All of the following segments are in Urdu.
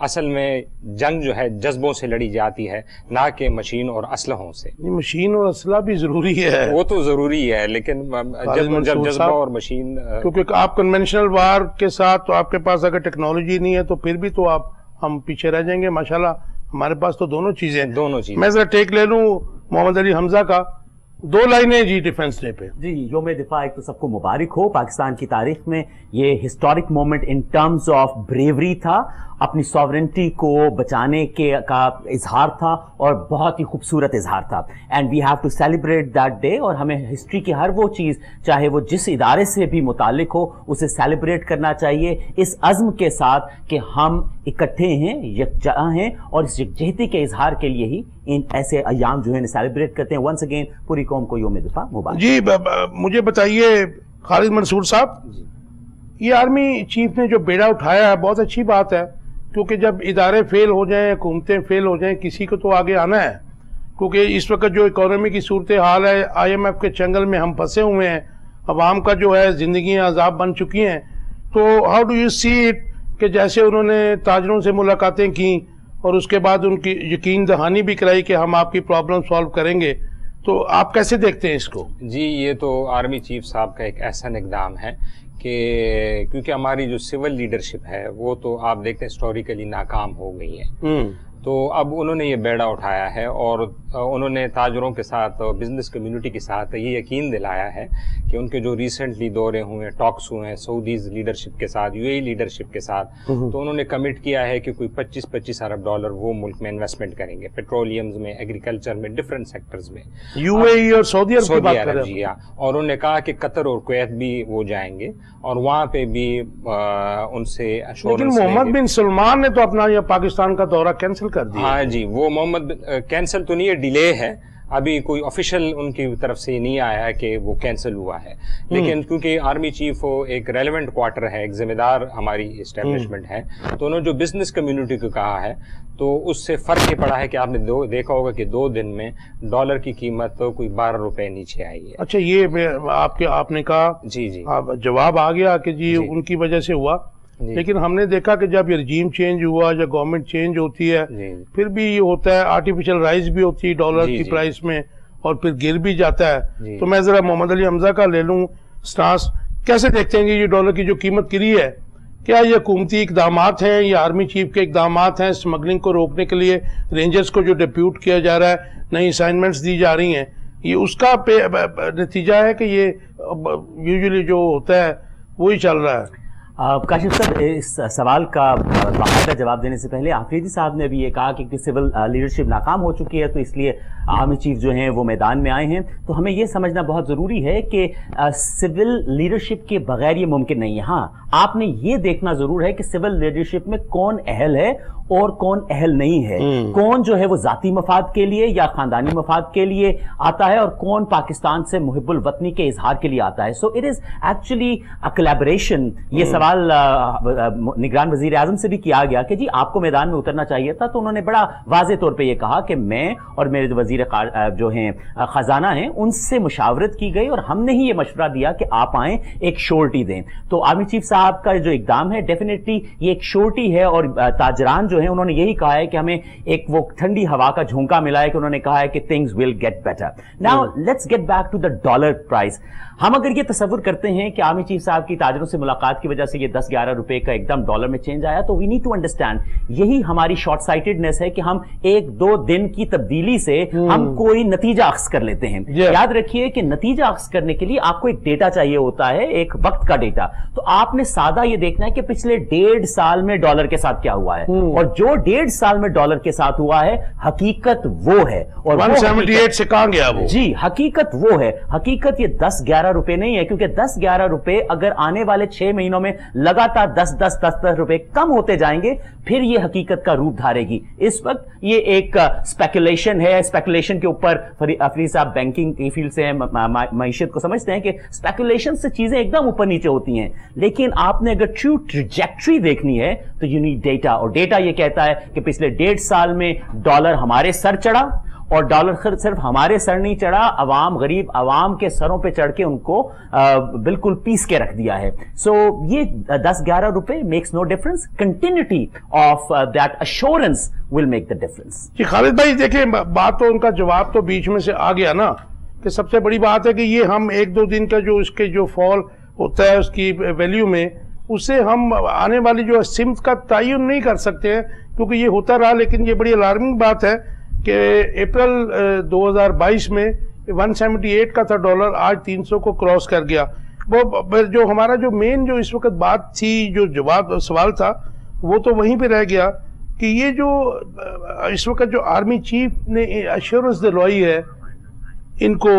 اصل میں جنگ جو ہے جذبوں سے لڑی جاتی ہے، نہ کہ مشین اور اسلحوں سے۔ مشین اور اسلحہ بھی ضروری ہے، وہ تو ضروری ہے، لیکن جب جذبہ اور مشین، کیونکہ آپ کنونشنل وار کے ساتھ تو آپ کے پاس اگر ٹیکنالوجی نہیں ہے تو پھر بھی تو ہم پیچھے رہ جائیں گے۔ ماشاءاللہ ہمارے پاس تو دونوں چیزیں۔ میں ذرا ٹیک لے لوں محمد علی حمزہ کا، 2 لائنیں جی ڈیفنس ڈے پہ۔ جی، یوم دفاع ایک تو سب کو مبارک ہو۔ پاکستان کی تاریخ میں یہ historic moment in terms of bravery تھا، اپنی ساورنٹی کو بچانے کا اظہار تھا، اور بہت ہی خوبصورت اظہار تھا، and we have to celebrate that day. اور ہمیں ہسٹری کی ہر وہ چیز، چاہے وہ جس ادارے سے بھی متعلق ہو، اسے سیلیبریٹ کرنا چاہیے اس عزم کے ساتھ کہ ہم اکٹھے ہیں، یکجا ہیں، اور اس یکجہتی کے اظہار کے لیے ہی ان ایسے ایام جو ہے سیلیبریٹ کرتے ہیں۔ ونس اگین پوری قوم کو یوم دفاع مبارک۔ جی مجھے بتائیے خالد منصور صاحب، یہ آرمی چیف نے جو بیڑا اٹھایا ہے بہت اچھی بات ہے، کیونکہ جب ادارے فیل ہو جائیں، حکومتیں فیل ہو جائیں، کسی کو تو آگے آنا ہے، کیونکہ اس وقت جو اکانومی کی صورتحال ہے، IMF کے چنگل میں ہم پھنسے ہوئے ہیں، عوام کا جو ہے زندگیاں عذاب بن چکی ہیں۔ تو how do you see it کہ جیسے انہوں نے تاجروں سے ملاقاتیں کی اور اس کے بعد ان کی یقین دہانی بھی کرائی کہ ہم آپ کی پرابلم سالو کریں گے، تو آپ کیسے دیکھتے ہیں اس کو؟ جی، یہ تو آرمی چیف صاحب کا ایک احسن اقدام ہے کہ کیونکہ ہماری جو سول لیڈرشپ ہے وہ تو آپ دیکھتے ہیں ہسٹوریکلی ناکام ہو گئی ہے، تو اب انہوں نے یہ بیڑا اٹھایا ہے اور انہوں نے تاجروں کے ساتھ اور بزنس کمیونٹی کے ساتھ یہ یقین دلایا ہے کہ ان کے جو ریسنٹلی دورے ہوئے ہیں، ٹاکس ہوئے ہیں سعودیز لیڈرشپ کے ساتھ، UAE لیڈرشپ کے ساتھ، تو انہوں نے کمٹ کیا ہے کہ کوئی 25 ارب ڈالر وہ ملک میں انویسٹمنٹ کریں گے، پیٹرولیمز میں، ایگریکلچر میں، ڈفرینٹ سیکٹرز میں۔ UAE اور سعودی عرب کی بات کر رہے ہیں جی ہاں، اور انہوں نے کہا کہ قطر اور کویت بھی وہ جائیں گے اور وہاں پہ بھی ان سے لیکن محمد بن سلمان نے تو اپنا یہ پاکستان کا دورہ کینسل کر دیا۔ ہاں جی، وہ محمد کینسل تو نہیں ہے، ڈیلے ہے، ابھی کوئی آفیشیل ان کی طرف سے نہیں آیا ہے کہ وہ کینسل ہوا ہے، لیکن کیونکہ آرمی چیف ایک ریلیونٹ کوارٹر ہے، ایک ذمہ دار ہماری اسٹیبلشمنٹ ہے، تو انہوں نے جو بزنس کمیونٹی کو کہا ہے تو اس سے فرق یہ پڑا ہے کہ آپ نے دیکھا ہوگا کہ 2 دن میں ڈالر کی قیمت تو کوئی 12 روپے نیچے آئی ہے۔ اچھا، یہ آپ نے کہا جی جواب آ گیا کہ جی ان کی وجہ سے ہوا، لیکن ہم نے دیکھا کہ جب یہ رجیم چینج ہوا یا گورنمنٹ چینج ہوتی ہے پھر بھی یہ ہوتا ہے، آرٹیفیشل رائز بھی ہوتی ہے ڈالر کی پرائس میں اور پھر گر بھی جاتا ہے۔ تو میں ذرا محمد علی حمزہ کا لے لوں سٹانس، کیسے دیکھتے ہیں کہ یہ ڈالر کی جو قیمت گری ہے، کیا یہ حکومتی اقدامات ہیں یا آرمی چیف کے اقدامات ہیں اسمگلنگ کو روکنے کے لیے، رینجرز کو جو ڈیپیوٹ کیا جا رہا ہے، نئی اسائنمنٹس دی جا رہی ہیں، یہ اس کا نتیجہ ہے کہ یہ یوزلی جو ہوتا ہے وہی چل رہا ہے؟ کاشف صاحب، اس سوال کا باقاعدہ جواب دینے سے پہلے آفریدی صاحب نے بھی یہ کہا کہ سول لیڈرشپ ناکام ہو چکی ہے تو اس لیے آرمی چیف جو ہیں وہ میدان میں آئے ہیں، تو ہمیں یہ سمجھنا بہت ضروری ہے کہ سول لیڈرشپ کے بغیر یہ ممکن نہیں ہے۔ ہاں، آپ نے یہ دیکھنا ضرور ہے کہ سول لیڈرشپ میں کون اہل ہے اور کون اہل نہیں ہے، کون جو ہے وہ ذاتی مفاد کے لیے یا خاندانی مفاد کے لیے آتا ہے اور کون پاکستان سے محب الوطنی کے اظہار کے لیے آتا ہے۔ So it is actually a collaboration. یہ سوال نگران وزیر اعظم سے بھی کیا گیا کہ جی آپ کو میدان میں اترنا چاہیے تھا، تو انہوں نے بڑا واضح طور پہ یہ کہا کہ میں اور میرے وزیر جو ہیں خزانہ ہیں ان سے مشاورت کی گئی اور ہم نے ہی یہ مشورہ دیا کہ آپ آئیں، ایک شورٹی دیں۔ تو آرمی چیف صاحب کا جو اقدام ہے ڈیفینیٹلی یہ ایک شورٹی ہے، اور تاجران جو ہیں انہوں نے یہی کہا ہے کہ ہمیں ایک وہ ٹھنڈی ہوا کا جھونکا ملا ہے کہ انہوں نے کہا ہے کہ things will get better. Now let's get back to the dollar price. ہم اگر یہ تصور کرتے ہیں کہ آرمی چیف صاحب کی تاجروں سے ملاقات کی وجہ سے یہ 10-11 روپے کا ایک دم ڈالر میں چینج آیا، تو we need to understand یہی ہماری شارٹ سائٹڈنس ہے کہ ہم 1-2 دن کی تبدیلی سے ہم کوئی نتیجہ اخذ کر لیتے ہیں۔ یاد رکھیے کہ نتیجہ اخذ کرنے کے لیے آپ کو ایک ڈیٹا چاہیے ہوتا ہے، ایک وقت کا ڈیٹا۔ تو آپ نے سادہ یہ دیکھنا ہے کہ پچھلے 1.5 سال میں ڈالر کے ساتھ کیا ہوا ہے، اور جو 1.5 سال میں ڈالر کے ساتھ ہوا ہے حقیقت وہ ہے، اور 178 سے کہاں گیا وہ؟ جی، حقیقت وہ ہے۔ حقیقت یہ 10-11 روپے نہیں ہے، کیونکہ 10-11 روپے اگر آنے والے 6 مہینوں میں لگاتار 10 روپے کم ہوتے جائیں گے پھر یہ حقیقت کا روپ دھارے گی۔ اس وقت یہ ایک سپیکولیشن ہے، سپیکولیشن کے اوپر افریدی صاحب بینکنگ کی فیلڈ سے ہیں، معیشت کو سمجھتے ہیں کہ سپیکولیشن سے چیزیں ایک دم اوپر نیچے ہوتی ہیں، لیکن آپ نے اگر ٹرو ٹریجیکٹری دیکھنی ہے تو یو نیڈ ڈیٹا، اور ڈیٹا یہ کہتا ہے کہ پچھلے 1.5 سال میں ڈالر ہمارے سر چڑھا اور ڈالر صرف ہمارے سر نہیں چڑھا, عوام, غریب عوام کے سروں پہ چڑھ کے ان کو بالکل پیس کے رکھ دیا ہے. سو یہ 10-11 روپے makes no difference. Continuity of that assurance will make the difference. جی خالد بھائی دیکھیں, بات تو ان کا جواب تو بیچ میں سے آ گیا نا, کہ سب سے بڑی بات ہے کہ یہ ہم 1-2 دن کا جو اس کے جو فال ہوتا ہے اس کی ویلیو میں, اسے ہم آنے والی جو سمت کا تعین نہیں کر سکتے ہیں, کیونکہ یہ ہوتا رہا. لیکن یہ بڑی الارمنگ بات ہے کہ اپریل 2022 میں 178 کا تھا ڈالر, آج 300 کو کراس کر گیا. وہ جو ہمارا جو مین جو اس وقت بات تھی, جو جواب سوال تھا, وہ تو وہیں پہ رہ گیا کہ یہ جو اس وقت جو آرمی چیف نے ایشورنس دلوائی ہے ان کو,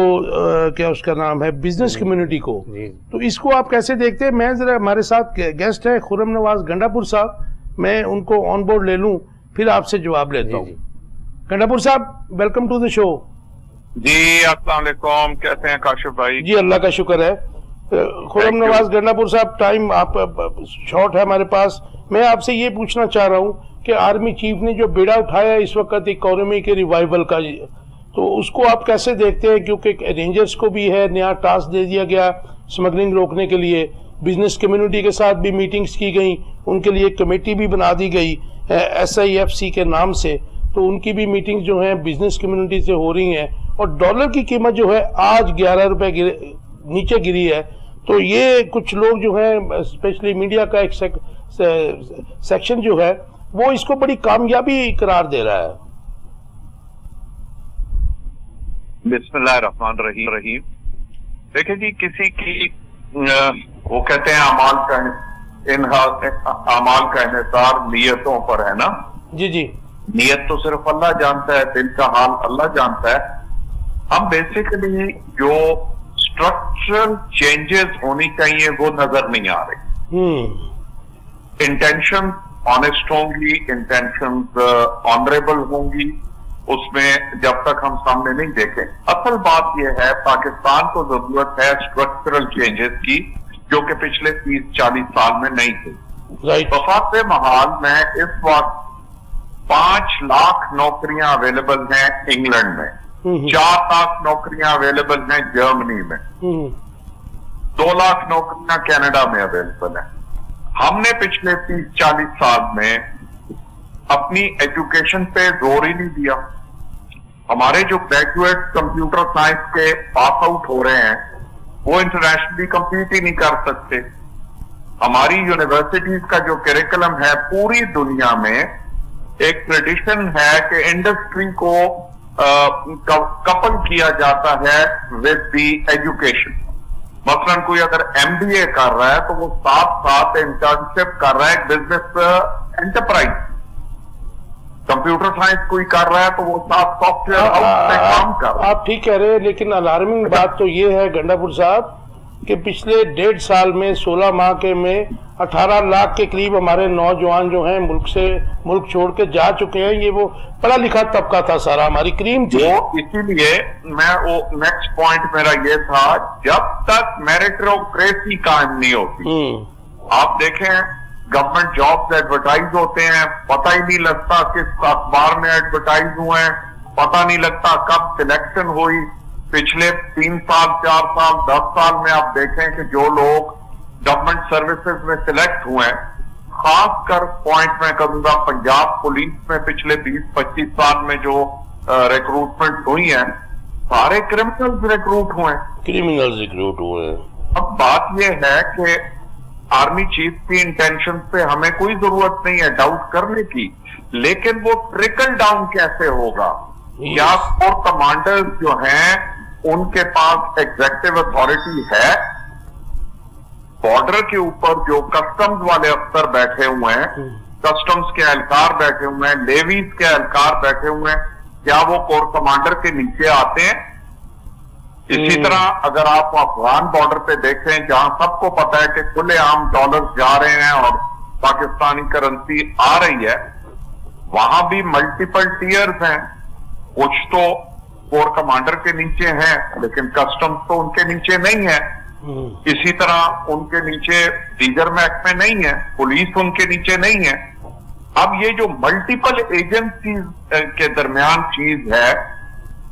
کیا اس کا نام ہے, بزنس کمیونٹی کو, تو اس کو آپ کیسے دیکھتے ہیں؟ میں ذرا, ہمارے ساتھ گیسٹ ہے خرم نواز گنڈا پور صاحب, میں ان کو آن بورڈ لے لوں پھر آپ سے جواب لیتا ہوں. گنڈا پور صاحب, ویلکم ٹو دی شو. جی السلام علیکم, کیسے ہیں کاشف بھائی؟ جی اللہ کا شکر ہے. خرم نواز گنڈا پور صاحب, ٹائم آپ شارٹ ہے ہمارے پاس. میں آپ سے یہ پوچھنا چاہ رہا ہوں کہ آرمی چیف نے جو بیڑا اٹھایا اس وقت اکانومی کے ریوائیول کا, تو اس کو آپ کیسے دیکھتے ہیں؟ کیونکہ رینجرز کو بھی ہے نیا ٹاسک دے دیا گیا سمگلنگ روکنے کے لیے, بزنس کمیونٹی کے ساتھ بھی میٹنگز کی گئیں, ان کے لیے کمیٹی بھی بنا دی گئی SIFC کے نام سے, تو ان کی بھی میٹنگز جو ہیں بزنس کمیونٹی سے ہو رہی ہیں, اور ڈالر کی قیمت جو ہے آج 11 روپے نیچے گری ہے. تو یہ کچھ لوگ جو ہیں, اسپیشلی میڈیا کا ایک سیکشن جو ہے, وہ اس کو بڑی کامیابی قرار دے رہا ہے. بسم اللہ الرحمن الرحیم. دیکھیں جی, کسی کی وہ کہتے ہیں اعمال کا انحصار نیتوں پر ہے نا. جی جی, نیت تو صرف اللہ جانتا ہے, دل کا حال اللہ جانتا ہے. ہم بیسیکلی جو اسٹرکچرل چینجز ہونی چاہیے وہ نظر نہیں آ رہی. انٹینشن آنےسٹ ہوں گی, انٹینشن آنریبل ہوں گی, اس میں جب تک ہم سامنے نہیں دیکھیں. اصل بات یہ ہے پاکستان کو ضرورت ہے اسٹرکچرل چینجز کی, جو کہ پچھلے 30-40 سال میں نہیں تھی. وفات محال میں اس وقت 5 لاکھ نوکریاں اویلیبل ہیں انگلینڈ میں, 4 لاکھ نوکریاں اویلیبل ہیں جرمنی میں, 2 لاکھ نوکریاں کینیڈا میں اویلیبل ہیں. ہم نے پچھلے 30-40 سال میں اپنی ایجوکیشن پہ زور ہی نہیں دیا. ہمارے جو گریجویٹ کمپیوٹر سائنس کے پاس آؤٹ ہو رہے ہیں وہ انٹرنیشنلی کمپیٹ ہی نہیں کر سکتے. ہماری یونیورسٹیز کا جو کریکلم ہے پوری دنیا میں ایک ٹریڈیشن ہے کہ انڈسٹری کو کپل کیا جاتا ہے ود دی ایجوکیشن. مثلاً کوئی اگر MBA کر رہا ہے تو وہ ساتھ انٹرنشپ کر رہا ہے بزنس انٹرپرائز. کمپیوٹر سائنس کوئی کر رہا ہے تو وہ سافٹ ویئر ہاؤس میں کام کر رہا ہے. آپ ٹھیک کہہ رہے ہیں, لیکن الارمنگ بات تو یہ ہے گنڈا پور صاحب کہ پچھلے 1.5 سال میں 16 ماہ کے میں 18 لاکھ کے قریب ہمارے نوجوان جو ہیں ملک چھوڑ کے جا چکے ہیں. یہ وہ پڑھا لکھا طبقہ تھا سارا, ہماری کریم تھی. اسی لیے میں وہ نیکسٹ پوائنٹ میرا یہ تھا, جب تک میریٹوکریسی قائم نہیں ہوتی. آپ دیکھیں گورنمنٹ جابز ایڈورٹائز ہوتے ہیں, پتہ ہی نہیں لگتا کس اخبار میں ایڈورٹائز ہوئے ہیں, پتہ نہیں لگتا کب سلیکشن ہوئی. پچھلے 3 سال 4 سال 10 سال میں آپ دیکھیں کہ جو لوگ گورنمنٹ سروسز میں سلیکٹ ہوئے ہیں, خاص کر پوائنٹ میں کروں گا پنجاب پولیس میں پچھلے 20-25 سال میں جو ریکروٹمنٹ ہوئی ہیں, سارے کرمنلز ریکروٹ ہوئے ہیں. اب بات یہ ہے کہ آرمی چیف کی انٹینشن پہ ہمیں کوئی ضرورت نہیں ہے ڈاؤٹ کرنے کی, لیکن وہ ٹرکل ڈاؤن کیسے ہوگا؟ یا اور کمانڈرز جو ہیں ان کے پاس ایگزیکٹو اتھارٹی ہے؟ بارڈر کے اوپر جو کسٹمز والے افسر بیٹھے ہوئے ہیں, کسٹمز کے اہلکار بیٹھے ہوئے ہیں, لیویز کے اہلکار بیٹھے ہوئے ہیں, کیا وہ کور کمانڈر کے نیچے آتے ہیں؟ اسی طرح اگر آپ افغان بارڈر پہ دیکھیں جہاں سب کو پتا ہے کہ کھلے عام ڈالر جا رہے ہیں اور پاکستانی کرنسی آ رہی ہے, وہاں بھی ملٹیپل ٹیئرز ہیں. کچھ تو کور کمانڈر کے نیچے ہیں لیکن کسٹمز تو ان کے نیچے نہیں ہے. اسی طرح ان کے نیچے دیگر محکمے نہیں ہیں, پولیس ان کے نیچے نہیں ہے. اب یہ جو ملٹیپل ایجنسیز کے درمیان چیز ہے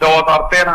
2013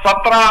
17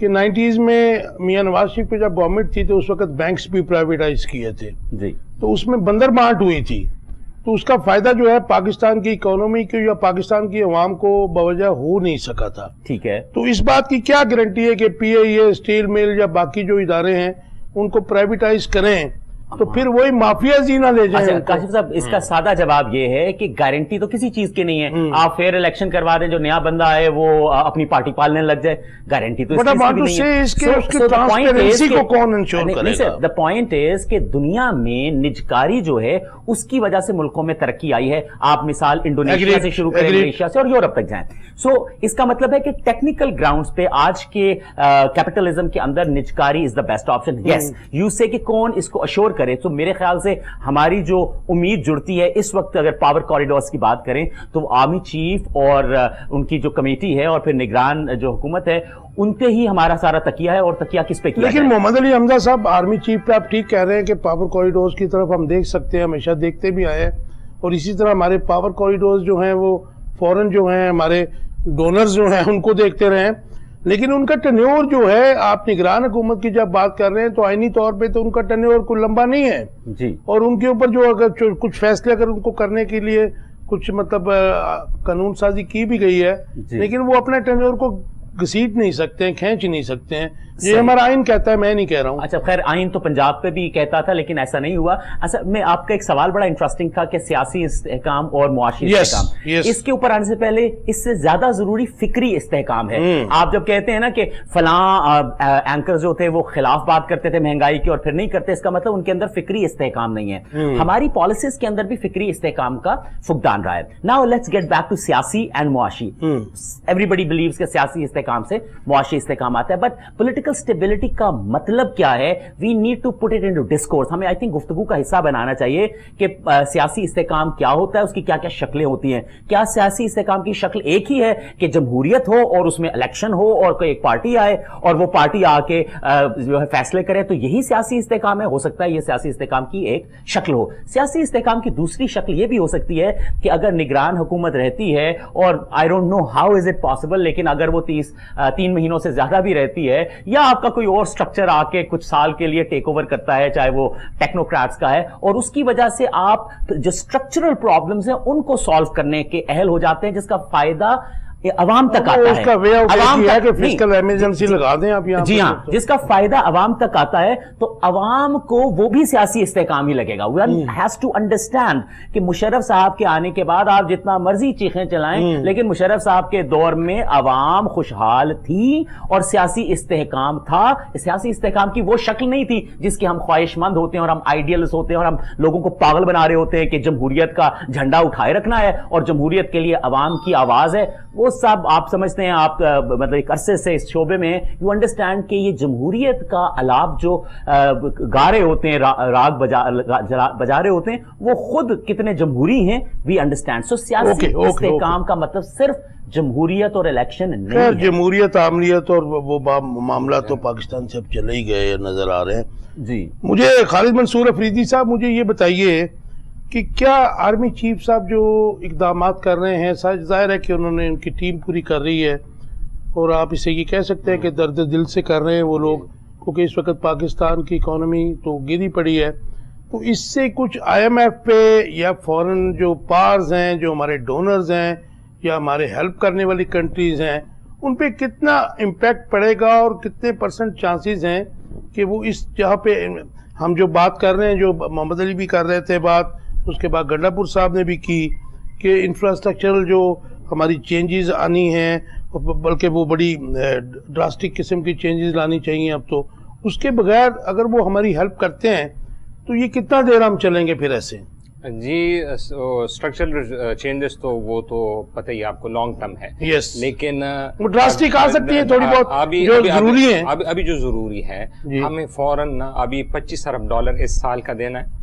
کہ 90s میں میاں نواز شریف کی جب گورنمنٹ تھی تو اس وقت بینکس بھی پرائیویٹائز کیے تھے جی، تو اس میں بندر بانٹ ہوئی تھی، تو اس کا فائدہ جو ہے پاکستان کی اکانومی کو یا پاکستان کی عوام کو بوجہ ہو نہیں سکا تھا. ٹھیک ہے. تو اس بات کی کیا گارنٹی ہے کہ پی اے اے اسٹیل مل یا باقی جو ادارے ہیں ان کو پرائیویٹائز کریں تو پھر وہی مافیا جی نہ لے جائیں. کاشف صاحب اس کا سادہ جواب یہ ہے کہ گارنٹی تو کسی چیز کی نہیں ہے. آپ فیئر الیکشن کروا دیں، جو نیا بندہ ہے وہ اپنی پارٹی پالنے لگ جائے، گارنٹی تو اس کی بھی نہیں ہے. دا پوائنٹ از کہ دنیا میں نجکاری جو ہے اس کی وجہ سے ملکوں میں ترقی آئی ہے. آپ مثال انڈونیشیا سے شروع کریں، ملیشیا سے اور یورپ تک جائیں. سو اس کا مطلب ہے کہ ٹیکنیکل گراؤنڈز پہ آج کے کیپٹلزم کے اندر نجکاری is the best option. Yes you say کہ کون اس کو اشور کرے. تو میرے خیال سے ہماری جو امید جڑتی ہے اس وقت، اگر پاور کوریڈورز کی بات کریں تو آرمی چیف اور ان کی جو کمیٹی ہے اور پھر نگران جو حکومت ہے ان پہ ہی ہمارا سارا تکیہ ہے. اور تکیہ کس پہ کیا؟ لیکن محمد علی حمزہ صاحب آرمی چیف پہ آپ ٹھیک کہہ رہے ہیں کہ پاور کوریڈورز کی طرف ہم دیکھ سکتے ہیں، ہمیشہ دیکھتے بھی آئے ہیں، اور اسی طرح ہمارے پاور کوریڈورز جو ہیں وہ فورن جو ہیں ہمارے ڈونرز جو ہیں ان کو دیکھتے رہے ہیں. لیکن ان کا ٹینیور جو ہے، آپ نگران حکومت کی جب بات کر رہے ہیں تو آئینی طور پہ تو ان کا ٹینیور کوئی لمبا نہیں ہے جی. اور ان کے اوپر جو اگر کچھ فیصلے اگر ان کو کرنے کے لیے کچھ مطلب قانون سازی کی بھی گئی ہے لیکن وہ اپنے ٹینیور کو گھسیٹ نہیں سکتے ہیں، کھینچ نہیں سکتے ہیں. یہ ہمارا آئین کہتا ہے، میں نہیں کہہ رہا ہوں. اچھا خیر، آئین تو پنجاب پہ بھی کہتا تھا لیکن ایسا نہیں ہوا. اچھا میں آپ کا ایک سوال بڑا انٹرسٹنگ تھا کہ سیاسی استحکام اور معاشی استحکام، اس کے اوپر آنے سے پہلے اس سے زیادہ ضروری فکری استحکام ہے. آپ جب کہتے ہیں نا کہ فلاں اینکر جو تھے وہ خلاف بات کرتے تھے مہنگائی کی اور پھر نہیں کرتے، اس کا مطلب ان کے اندر فکری استحکام نہیں ہے. ہماری پالیسیز کے اندر بھی فکری استحکام کا فقدان رہا ہے. Now let's get back to سیاسی اینڈ معاشی. ایوری بڈی بلیوز کہ سیاسی استحکام سے معاشی استحکام آتا ہے، بٹ پولیٹیکل اسٹیبلٹی کا مطلب کیا ہے؟ We need to put it into discourse. ہمیں آئی تھنک گفتگو کا حصہ بنانا چاہیے کہ سیاسی استحکام کیا ہوتا ہے، اس کی کیا کیا شکلیں ہوتی ہیں. کیا سیاسی استحکام کی شکل ایک ہی ہے کہ جمہوریت ہو اور اس میں الیکشن ہو اور کوئی ایک پارٹی آئے اور وہ پارٹی آ کے جو ہے فیصلے کرے تو یہی سیاسی استحکام ہے؟ ہو سکتا ہے یہ سیاسی استحکام کی ایک شکل ہو. سیاسی استحکام کی دوسری شکل یہ بھی ہو سکتی ہے کہ اگر نگران حکومت رہتی ہے، اور I don't know how is it possible, لیکن اگر وہ 3 مہینوں سے زیادہ بھی رہتی ہے یا آپ کا کوئی اور سٹرکچر آ کے کچھ سال کے لیے ٹیک اوور کرتا ہے، چاہے وہ ٹیکنوکریٹس کا ہے، اور اس کی وجہ سے آپ جو سٹرکچرل پرابلمز ہیں ان کو سالو کرنے کے اہل ہو جاتے ہیں، جس کا فائدہ عوام تک آتا ہے. اس کا وے آف ہے کہ فسکل ایمرجنسی لگا دیں آپ یہاں. جی ہاں، جس کا فائدہ عوام تک آتا ہے تو عوام کو وہ بھی سیاسی استحکام ہی لگے گا. One has to understand کہ مشرف صاحب کے آنے کے بعد آپ جتنا مرضی چیخیں چلائیں لیکن مشرف صاحب کے دور میں عوام خوشحال تھی اور سیاسی استحکام تھا. سیاسی استحکام کی وہ شکل نہیں تھی جس کے ہم خواہش مند ہوتے ہیں اور ہم آئیڈیلز ہوتے ہیں اور ہم لوگوں کو پاگل بنا رہے ہوتے ہیں کہ جمہوریت کا جھنڈا اٹھائے رکھنا ہے اور جمہوریت کے لیے عوام کی آواز ہے. وہ سب آپ سمجھتے ہیں، آپ مطلب ایک عرصے سے اس شعبے میں یو انڈرسٹینڈ کہ یہ جمہوریت کا الاپ جو گا رہے ہوتے ہیں، راگ بجا رہے ہوتے ہیں، وہ خود کتنے جمہوری ہیں. We understand. سو سیاسی استحکام کا مطلب صرف جمہوریت اور الیکشن نہیں ہے. جمہوریت، عاملیت اور وہ معاملات تو پاکستان سے اب چلے ہی گئے نظر آ رہے ہیں. جی مجھے خالد منصور افریدی صاحب مجھے یہ بتائیے کہ کیا آرمی چیف صاحب جو اقدامات کر رہے ہیں، ظاہر ہے کہ انہوں نے ان کی ٹیم پوری کر رہی ہے اور آپ اسے یہ کہہ سکتے ہیں کہ درد دل سے کر رہے ہیں وہ لوگ، کیونکہ اس وقت پاکستان کی اکانومی تو گری پڑی ہے. تو اس سے کچھ آئی ایم ایف پہ یا فورن جو پارز ہیں، جو ہمارے ڈونرز ہیں یا ہمارے ہیلپ کرنے والی کنٹریز ہیں، ان پہ کتنا امپیکٹ پڑے گا اور کتنے % چانسز ہیں کہ وہ اس جہاں پہ ہم جو بات کر رہے ہیں، جو محمد علی بھی کر رہے تھے بات، اس کے بعد گنڈا پور صاحب نے بھی کی کہ انفراسٹرکچرل جو ہماری چینجز آنی ہیں، بلکہ وہ بڑی ڈراسٹک قسم کی چینجز لانی چاہیے اب تو، اس کے بغیر اگر وہ ہماری ہیلپ کرتے ہیں تو یہ کتنا دیر ہم چلیں گے پھر ایسے؟ جی اسٹرکچرل چینجز تو وہ تو پتہ ہی آپ کو لانگ ٹرم ہے. یس لیکن وہ ڈراسٹک آ سکتی ہیں تھوڑی بہت جو ضروری ہیں. ابھی جو ضروری ہے ہمیں فوراً ابھی $25 ارب اس سال کا دینا ہے.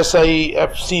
SIFC,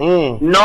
9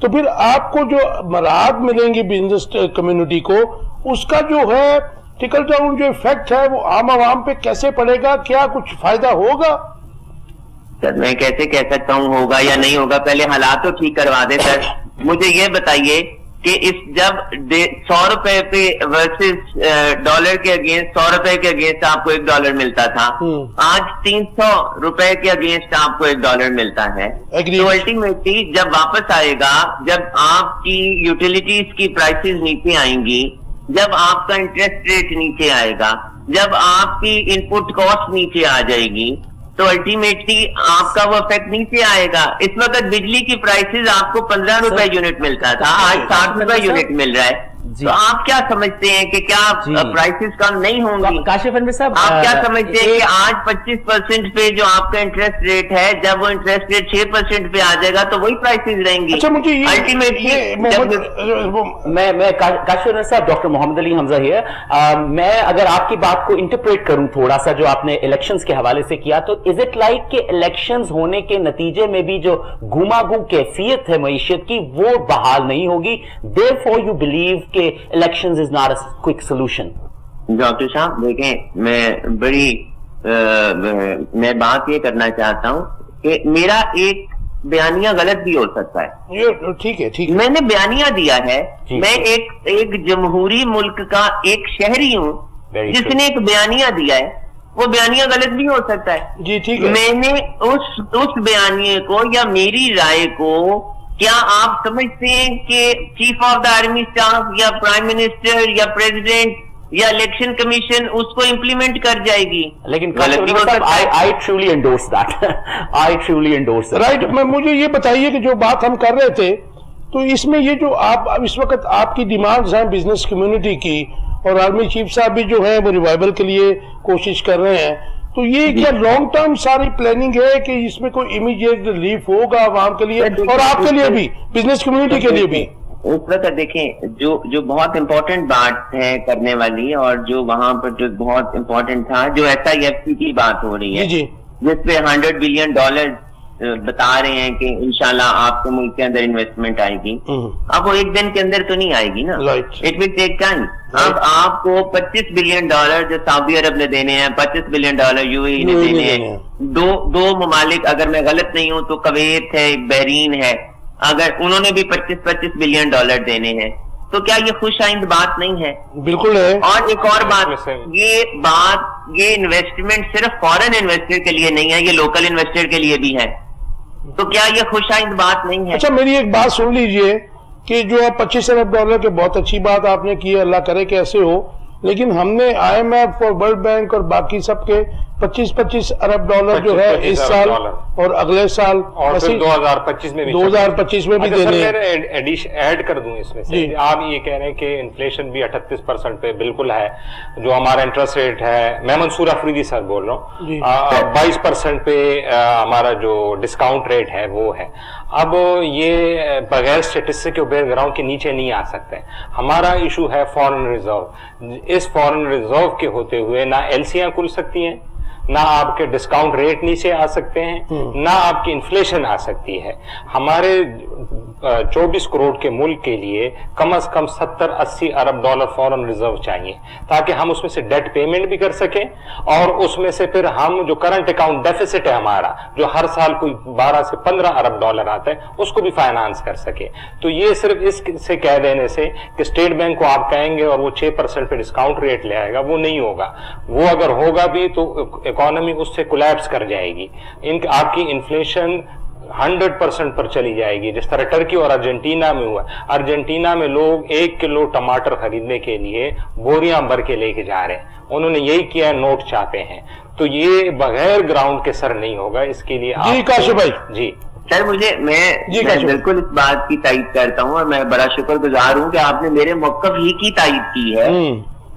تو پھر آپ کو جو مراحت ملیں گی بزنس کمیونٹی کو، اس کا جو ہے ٹرکل ڈاؤن جو ایفیکٹ ہے وہ عام عوام پہ کیسے پڑے گا؟ کیا کچھ فائدہ ہوگا؟ سر میں کیسے کہہ سکتا ہوں ہوگا یا نہیں ہوگا، پہلے حالات تو ٹھیک کروا دیں سر. مجھے یہ بتائیے کہ جب 100 روپے پہ ورسز ڈالر کے اگینسٹ 100 روپے کے اگینسٹ آپ کو $1 ملتا تھا، آج 300 روپے کے اگینسٹ آپ کو $1 ملتا ہے. تو الٹیمیٹلی جب واپس آئے گا، جب آپ کی یوٹیلیٹیز کی پرائسز نیچے آئیں گی، جب آپ کا انٹرسٹ ریٹ نیچے آئے گا، جب آپ کی ان پٹ کاسٹ نیچے آ جائے گی، تو الٹیمیٹلی آپ کا وہ افیکٹ نیچے آئے گا. اس وقت بجلی کی پرائسز آپ کو 15 روپے یونٹ ملتا تھا، آج 60 روپے یونٹ مل رہا ہے. تو آپ کیا سمجھتے ہیں کہ کیا پرائسز کم نہیں ہوں گی؟ کاشف انور صاحب آپ کیا سمجھتے ہیں کہ آج 25% پہ جو آپ کا انٹرسٹ ریٹ ہے، جب وہ انٹرسٹ ریٹ 6% پہ آ جائے گا تو وہی پرائسز رہیں گی. میں کاشف انور صاحب، ڈاکٹر محمد علی حمزہ ہے. میں اگر آپ کی بات کو انٹرپریٹ کروں تھوڑا سا جو آپ نے الیکشنز کے حوالے سے کیا، تو از اٹ لائک کہ الیکشنز ہونے کے نتیجے میں بھی جو گما گم کیفیت ہے معیشت کی وہ بحال نہیں ہوگی؟ therefore you believe کہ elections is not a quick solution. Doctor صاحب دیکھیں، میں بات یہ کرنا چاہتا ہوں کہ میرا ایک بیانیہ غلط بھی ہو سکتا ہے. ٹھیک ہے، میں نے بیانیہ دیا ہے، میں ایک جمہوری ملک کا ایک شہری ہوں جس نے ایک بیانیہ دیا ہے، وہ بیانیہ غلط بھی ہو سکتا ہے. جی ٹھیک ہے. میں نے اس بیانیے کو یا میری رائے کو، کیا آپ سمجھتے ہیں کہ chief of the army staff یا پرائم منسٹر یا پریزیڈنٹ یا الیکشن کمیشن اس کو امپلیمنٹ کر جائے گی؟ لیکن I truly endorse that. I truly endorse that. Right. مجھے یہ بتائیے کہ جو بات ہم کر رہے تھے، تو اس میں یہ جو آپ اس وقت آپ کی ڈیمانڈز ہیں بزنس کمیونٹی کی، اور آرمی چیف صاحب بھی جو ہیں وہ ریوائول کے لیے کوشش کر رہے ہیں، تو یہ کیا لانگ ٹرم ساری پلاننگ ہے کہ اس میں کوئی امیڈیٹ ریلیف ہوگا عوام کے لیے اور آپ کے لیے بھی، بزنس کمیونٹی کے لیے بھی؟ اس وقت دیکھیں جو بہت امپورٹنٹ بات ہے کرنے والی، اور جو وہاں پر جو بہت امپورٹنٹ تھا، جو SIFC کی بات ہو رہی ہے جس پہ $100 بلین بتا رہے ہیں کہ انشاءاللہ آپ کے ملک کے اندر انویسٹمنٹ آئے گی. اب وہ ایک دن کے اندر تو نہیں آئے گی نا، اٹ ول ٹیک ٹائم. اب آپ کو $25 بلین جو سعودی عرب نے دینے ہیں، $25 بلین UAE نے دینے ہیں. دو ممالک، اگر میں غلط نہیں ہوں تو کویت ہے، بحرین ہے، اگر انہوں نے بھی $25 بلین دینے ہیں، تو کیا یہ خوش آئند بات نہیں ہے؟ بالکل ہے. اور ایک اور بات، یہ انویسٹمنٹ صرف فورن انویسٹر کے لیے نہیں ہے، یہ لوکل انویسٹر کے لیے بھی ہے. تو کیا یہ خوش آئند بات نہیں ہے؟ اچھا میری ایک بات سن لیجئے کہ جو $25 ارب کے بہت اچھی بات آپ نے کی ہے، اللہ کرے کہ ایسے ہو، لیکن ہم نے IMF اور ورلڈ بینک اور باقی سب کے $25 ارب جو ہے اس سال اور اگلے سال اور 2025 میں بھی 2025 میں بھی دینے ہیں. ایڈ کر دوں اس میں سے، آپ یہ کہہ رہے ہیں کہ انفلیشن بھی 38% پہ بالکل ہے، جو ہمارا انٹرسٹ ریٹ ہے، میں منصور افریدی سر بول رہا ہوں، 22% پہ ہمارا جو ڈسکاؤنٹ ریٹ ہے وہ ہے. اب یہ بغیر اسٹیٹسٹک کے بیک گراؤنڈ کے نیچے نہیں آ سکتے. ہمارا ایشو ہے فورن ریزرو. اس فورن ریزرو کے ہوتے ہوئے نہ LCیاں کھل سکتی ہیں، نہ آپ کے ڈسکاؤنٹ ریٹ نیچے آ سکتے ہیں، نہ آپ کی انفلیشن آ سکتی ہے. ہمارے 24 کروڑ کے ملک کے لیے کم از کم $70-80 ارب فورن ریزرو چاہیے، تاکہ ہم اس میں سے ڈیٹ پیمنٹ بھی کر سکیں، اور اس میں سے پھر ہم جو کرنٹ اکاؤنٹ ڈیفیسٹ ہے ہمارا، جو ہر سال کوئی 12 سے 15 ارب آتا ہے، اس کو بھی فائنانس کر سکے. تو یہ صرف اس سے کہہ دینے سے کہ اسٹیٹ بینک کو آپ کہیں گے اور وہ 6% پہ ڈسکاؤنٹ ریٹ لے آئے گا، وہ نہیں ہوگا. وہ اگر ہوگا بھی تو اکانومی اس سے کولیپس کر جائے گی. آپ کی انفلیشن 100% پر چلی جائے گی، جس طرح ٹرکی اور ارجنٹینا میں ہوا. ارجنٹینا میں لوگ 1 کلو ٹماٹر خریدنے کے لیے بوریاں بھر کے لے کے جا رہے ہیں. انہوں نے یہی کیا، نوٹ چھاپے ہیں. تو یہ بغیر گراؤنڈ کے سر نہیں ہوگا. اس کے لیے جی کاشف بھائی. جی سر، میں بالکل اس بات کی تائید کرتا ہوں، اور میں بڑا شکر گزار ہوں کہ آپ نے میرے موقف ہی کی تائید کی ہے.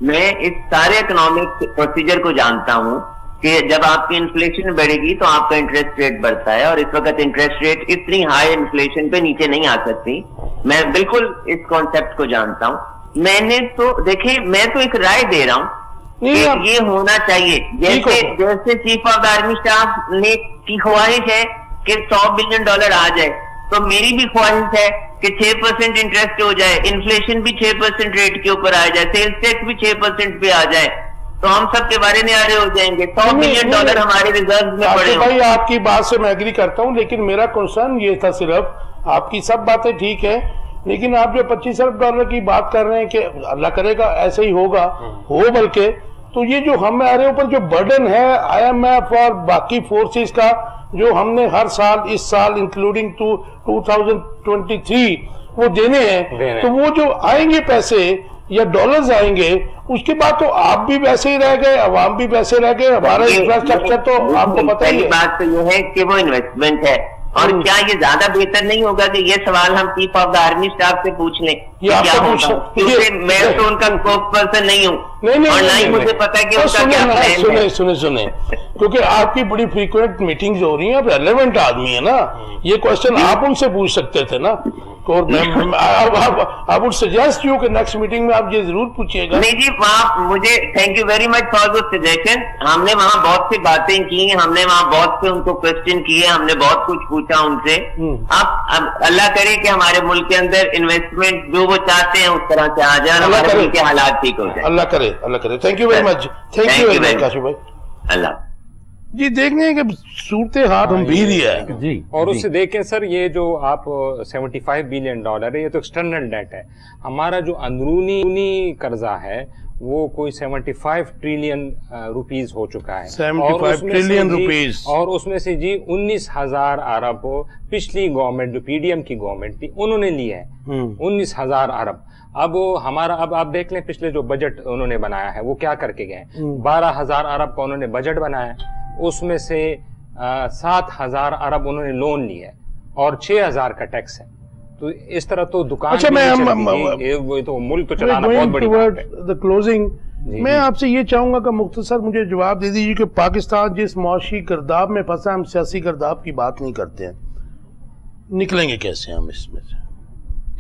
میں اس سارے اکنامک پروسیجر کو جانتا ہوں کہ جب آپ کی انفلیشن بڑھے گی تو آپ کا انٹرسٹ ریٹ بڑھتا ہے، اور اس وقت انٹرسٹ ریٹ اتنی ہائی انفلیشن پہ نیچے نہیں آ سکتی. میں بالکل اس کانسیپٹ کو جانتا ہوں. میں نے تو دیکھیں، میں تو ایک رائے دے رہا ہوں کہ یہ ہونا چاہیے. جیسے chief of the army staff نے کی خواہش ہے کہ $100 بلین آ جائے، تو میری بھی خواہش ہے کہ 6% انٹرسٹ ہو جائے, انفلیشن بھی 6% ریٹ کے اوپر آ جائے, سیلز ٹیکس بھی 6% پہ آ جائے, تو ہم سب کے بارے نیارے ہو جائیں گے. $100 بلین ہمارے ریزرو میں پڑے بھائی آپ کی بات سے میں ایگری کرتا ہوں, لیکن میرا کنسرن یہ تھا صرف, آپ کی سب باتیں ٹھیک ہیں, لیکن آپ جو $25 ارب کی بات کر رہے ہیں کہ اللہ کرے گا ایسے ہی ہوگا, بلکہ تو یہ جو ہمارے اوپر جو برڈن ہے IMF اور باقی فورسز کا, جو ہم نے ہر سال اس سال انکلوڈنگ 2023 وہ دینے ہیں, تو وہ جو آئیں گے پیسے یا ڈالرز آئیں گے, اس کے بعد تو آپ بھی ویسے ہی رہ گئے, عوام بھی ویسے رہ گئے, ہمارا انفراسٹرکچر تو آپ کو پتہ ہی ہے. بات تو یہ ہے کہ وہ انویسٹمنٹ ہے, اور کیا یہ زیادہ بہتر نہیں ہوگا کہ یہ سوال ہم chief of the army staff سے پوچھ لیں کیا ہوگا, کیونکہ میں تو ان کا اسپوک پرسن نہیں ہوں, اور نہ ہی مجھے پتا کہ ان کا کیا پلان ہے. سنیں کیونکہ آپ کی بڑی فریکوینٹ میٹنگز ہو رہی ہیں, آپ ریلیونٹ آدمی ہیں نا, یہ کوشچن آپ ان سے پوچھ سکتے تھے نا, اور I would suggest you کہ نیکسٹ میٹنگ میں آپ یہ ضرور پوچھئے گا. نہیں جی, وہاں مجھے thank you very much for دو سجیشن. ہم نے وہاں بہت سی باتیں کی, ہم نے وہاں بہت سے ان کو کوشچن کیے, ہم نے بہت کچھ پوچھا ان سے. اب اللہ کرے کہ ہمارے ملک کے اندر انویسٹمنٹ جو وہ چاہتے ہیں اس طرح سے آ جائیں, ہمارے ملک کے حالات ٹھیک ہو جائیں. اللہ کرے, اللہ کرے. Thank you very much, thank you very مچ کاشف بھائی. اللہ جی دیکھ لیں کہ صورتحال گمبھیر ہی ہے جی, اور اس سے دیکھیں سر, یہ جو آپ $75 بلین ہے, یہ تو ایکسٹرنل ڈیٹ ہے. ہمارا جو اندرونی قرضہ ہے وہ کوئی 75 ٹریلین روپیز ہو چکا ہے, 75 ٹریلین روپیز, اور اس میں سے جی 19,000 ارب پچھلی گورنمنٹ جو PDM کی گورنمنٹ تھی انہوں نے لی ہے, 19,000 ارب. اب ہمارا, اب آپ دیکھ لیں پچھلے جو بجٹ انہوں نے بنایا ہے وہ کیا کر کے گئے, 12,000 ارب کا انہوں نے بجٹ بنایا, اس میں سے 7,000 ارب انہوں نے لون لی ہے, اور 6,000 کا ٹیکس ہے. تو اس طرح تو دکان تو ملک تو چلانا بہت بڑی بات ہے. کلوزنگ میں آپ سے یہ چاہوں گا کہ مختصر مجھے جواب دے دیجیے کہ پاکستان جس معاشی گرداب میں پھنسا, ہم سیاسی گرداب کی بات نہیں کرتے ہیں, نکلیں گے کیسے ہم اس میں سے؟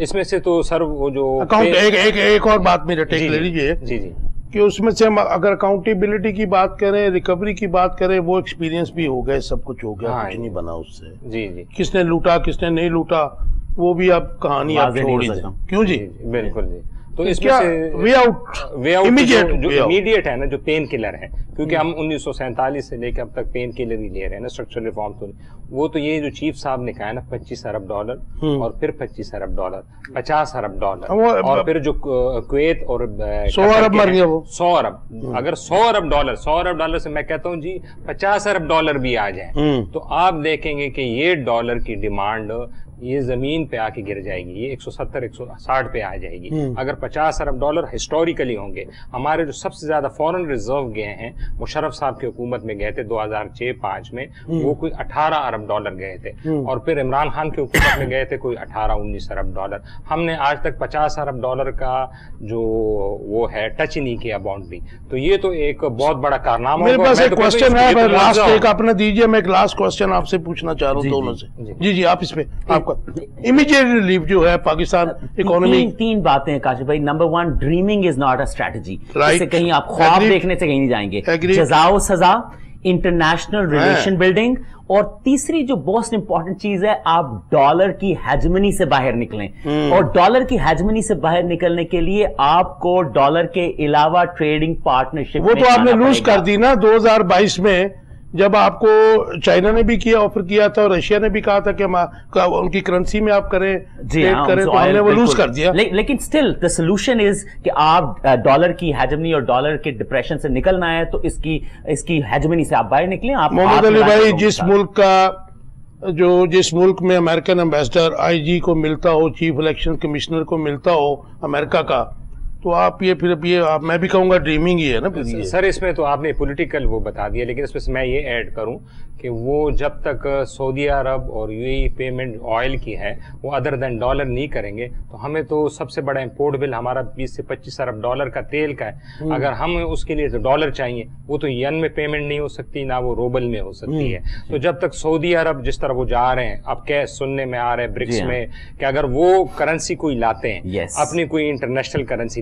اس میں سے تو سر وہ جو ایک اور بات میرے ٹیک لے لیجیے جی جی, کہ اس میں سے ہم اگر اکاؤنٹیبلٹی کی بات کریں, ریکوری کی بات کریں, وہ ایکسپیرینس بھی ہو گئے, سب کچھ ہو گیا, کچھ نہیں بنا اس سے. جی جی, کس نے لوٹا کس نے نہیں لوٹا وہ بھی اب کہانی آپ چھوڑ ہی دیں. کیوں جی؟ بالکل جی. تو اس میں سے وے آؤٹ جو امیڈیٹ ہے نا, جو پین کلر ہے, کیونکہ ہم 1947 سے لے کے اب تک پین کلر ہی لے رہے ہیں نا, اسٹرکچرل ریفارم تو وہ تو یہ جو چیف صاحب نے کہا ہے نا $25 ارب, اور پھر $25 ارب, $50 ارب, اور پھر جو کویت اور 100 ارب مر گیا, وہ 100 ارب. اگر $100 ارب سے میں کہتا ہوں جی $50 ارب بھی آ جائیں, تو آپ دیکھیں گے کہ یہ ڈالر کی ڈیمانڈ یہ زمین پہ آ کے گر جائے گی, یہ 170-160 پہ آ جائے گی. اگر $50 ارب ہسٹوریکلی ہوں گے. ہمارے جو سب سے زیادہ فورن ریزرو گئے ہیں مشرف صاحب کی حکومت میں گئے تھے 2006-05 میں, وہ کوئی $18 ارب گئے تھے, اور پھر عمران خان کی حکومت میں گئے تھے کوئی 18-19 ارب. ہم نے آج تک $50 ارب کا جو وہ ہے ٹچ نہیں کیا باؤنڈری. تو یہ تو ایک بہت بڑا کارنامہ. میرے پاس ایک کوسچن ہے, لاسٹ ایک آپ نے دیجئے, میں ایک لاسٹ کوسچن آپ سے پوچھنا چاہ رہا ہوں دونوں سے. جی جی, آپ اس پہ آپ کا امیڈیٹ ریلیف جو ہے پاکستان اکانومی. تین باتیں کاشف بھائی. Number 1, dreaming is not a strategy. اس سے کہیں آپ خواب دیکھنے سے کہیں نہیں جائیں گے. جزا و سزا, انٹرنیشنل ریلیشن بلڈنگ, اور تیسری جو موسٹ امپورٹنٹ چیز ہے, آپ ڈالر کی ہیجمنی سے باہر نکلیں. اور ڈالر کی ہیجمنی سے باہر نکلنے کے لیے آپ کو ڈالر کے علاوہ ٹریڈنگ پارٹنرشپ, وہ تو آپ نے لوز کر دی نا 2022 میں, جب آپ کو چائنا نے بھی کیا آفر کیا تھا, اور رشیا نے بھی کہا تھا کہ ان کی کرنسی میں آپ کریں, ٹریڈ کریں, تو ہم نے وہ لوز کر دیا. لیکن سٹل the solution is کہ آپ ڈالر کی ہیجمنی اور ڈالر کے ڈپریشن سے نکلنا ہے, تو اس کی ہیجمنی سے آپ باہر نکلیں. محمد علی بھائی, جس ملک میں امریکن ایمبیسڈر IG کو ملتا ہو, چیف الیکشن کمشنر کو ملتا ہو امریکہ کا, تو آپ یہ پھر میں بھی کہوں گا ڈریمنگ ہی ہے نا سر. اس میں تو آپ نے پولیٹیکل وہ بتا دیا, لیکن اس میں سے میں یہ ایڈ کروں کہ وہ جب تک سعودی عرب اور UAE پیمنٹ آئل کی ہے وہ ادر دین ڈالر نہیں کریں گے, تو ہمیں تو سب سے بڑا امپورٹ بل ہمارا 20 سے 25 ارب کا تیل کا ہے. اگر ہم اس کے لیے تو ڈالر چاہیے, وہ تو ین میں پیمنٹ نہیں ہو سکتی, نہ وہ روبل میں ہو سکتی ہے. تو جب تک سعودی عرب جس طرح وہ جا رہے ہیں, اب کیا سننے میں آ رہے ہیں برکس میں کہ اگر وہ کرنسی کوئی لاتے ہیں, اپنی کوئی انٹرنیشنل کرنسی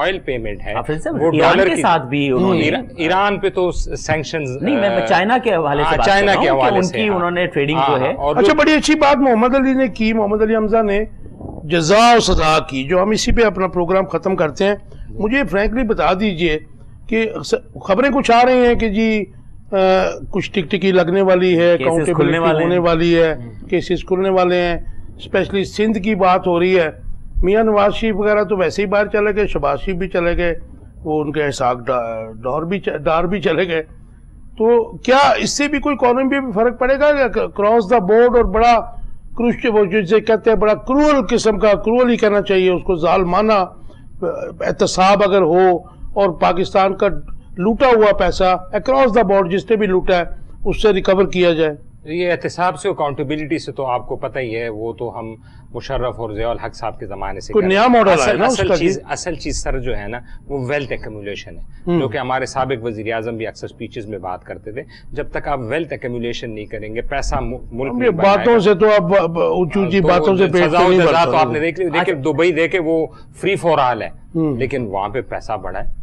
آئل پیمنٹ ہے وہ ڈالر کے ساتھ بھی ایران پہ تو سینکشنز نہیں، میں چائنا کے حوالے سے چائنا کے حوالے سے انہوں نے ٹریڈنگ جو ہے. اچھا، بڑی اچھی بات محمد علی نے کی، محمد علی حمزہ نے جزا و سزا کی، جو ہم اسی پہ اپنا پروگرام ختم کرتے ہیں. مجھے فرینکلی بتا دیجئے کہ خبریں کچھ آ رہی ہیں کہ جی کچھ ٹکٹکی لگنے والی ہے، اکاؤنٹیبلٹی ہونے والی ہے، کیسز کھلنے والے ہیں، اسپیشلی سندھ کی بات ہو رہی ہے. میاں نواز شریف وغیرہ تو ویسے ہی باہر چلے گئے، شہباز شریف بھی چلے گئے، وہ ان کے اسحاق ڈار بھی چلے گئے. تو کیا اس سے بھی کوئی اکانومی پہ بھی فرق پڑے گا کہ کراس دا بورڈ اور بڑا جسے کہتے ہیں بڑا کرول قسم کا، کرول ہی کہنا چاہیے اس کو، ظالمانہ احتساب اگر ہو اور پاکستان کا لوٹا ہوا پیسہ اکراس دا بورڈ جس نے بھی لوٹا ہے اس سے ریکور کیا جائے؟ یہ احتساب سے، اکاؤنٹیبلٹی سے تو آپ کو پتہ ہی ہے، وہ تو ہم مشرف اور ضیاء الحق صاحب کے زمانے سے کوئی نیا ماڈل ہے نا. اصل چیز سر جو ہے نا وہ ویلتھ ایکومولیشن ہے، جو کہ ہمارے سابق وزیر اعظم بھی اکثر سپیچز میں بات کرتے تھے. جب تک آپ ویلتھ ایکومولیشن نہیں کریں گے، پیسہ ملک میں باتوں سے تو اب اونچی باتوں سے سزا و جزا تو آپ نے دیکھے دبئی دیکھے وہ فری فار آل ہے، لیکن وہاں پہ پیسہ بڑا ہے.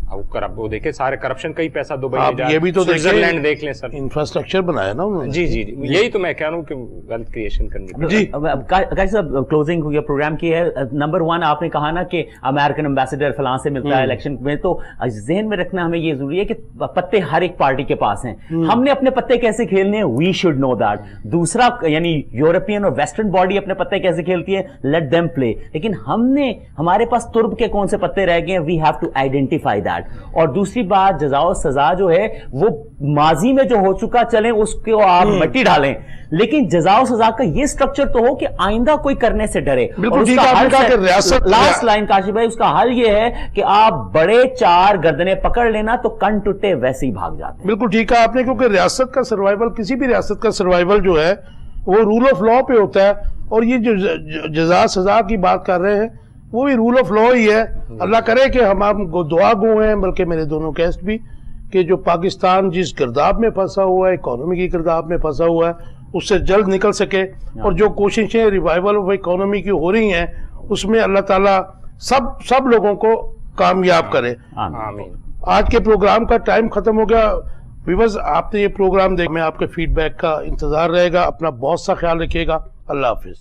وہ دیکھیں سارے کرپشن کا ہی پیسہ دبئی میں جائے. یہ بھی تو سوئٹزرلینڈ دیکھ لیں سر، انفراسٹرکچر بنایا نا انہوں نے. جی جی یہی تو میں کہہ رہا ہوں کہ ویلتھ کریشن کرنی. جی قاضی صاحب، کلوزنگ ہوئی پروگرام کی ہے. نمبر 1 آپ نے کہا نا کہ امریکن امبیسڈر فلاں سے ملتا ہے الیکشن میں، تو ذہن میں رکھنا ہمیں یہ ضروری ہے کہ پتے ہر ایک پارٹی کے پاس ہیں. ہم نے اپنے پتے کیسے کھیلنے ہیں، وی شوڈ نو دیٹ. دوسرا یعنی یورپین اور ویسٹرن باڈی اپنے پتے کیسے کھیلتی ہے، لیٹ دیم پلے. لیکن ہمارے پاس ترب کے کون سے پتے رہ گئے ہیں، we have to identify that. اور دوسری بات، جزا و سزا جو ہے وہ ماضی میں جو ہو چکا چلیں اس کو آپ مٹی ڈالیں، لیکن جزا و سزا کا یہ سٹرکچر تو ہو کہ آئندہ کوئی کرنے سے ڈرے. لاسٹ لائن کاشف بھائی، اس کا حل یہ ہے کہ آپ بڑے 4 گردنیں پکڑ لینا تو کن ٹوٹے ویسے ہی بھاگ جاتے ہیں. بالکل ٹھیک ہے آپ نے، کیونکہ ریاست کا سروائیول، کسی بھی ریاست کا سروائیول جو ہے وہ رول آف لا پہ ہوتا ہے. اور یہ جو جزا سزا کی بات کر رہے ہیں وہ بھی رول آف لا ہی ہے. اللہ کرے کہ ہم دعا گو ہیں، بلکہ میرے دونوں گیسٹ بھی، کہ جو پاکستان جس گرداب میں پھنسا ہوا ہے، اکانومی کی گرداب میں پھنسا ہوا ہے، اس سے جلد نکل سکے. اور جو کوششیں ریوائیول آف اکانومی کی ہو رہی ہیں اس میں اللہ تعالیٰ سب لوگوں کو کامیاب کرے. آمین. آج کے پروگرام کا ٹائم ختم ہو گیا. ویورز، آپ نے یہ پروگرام دیکھ، میں آپ کے فیڈ بیک کا انتظار رہے گا. اپنا بہت سا خیال رکھیے گا. اللہ حافظ.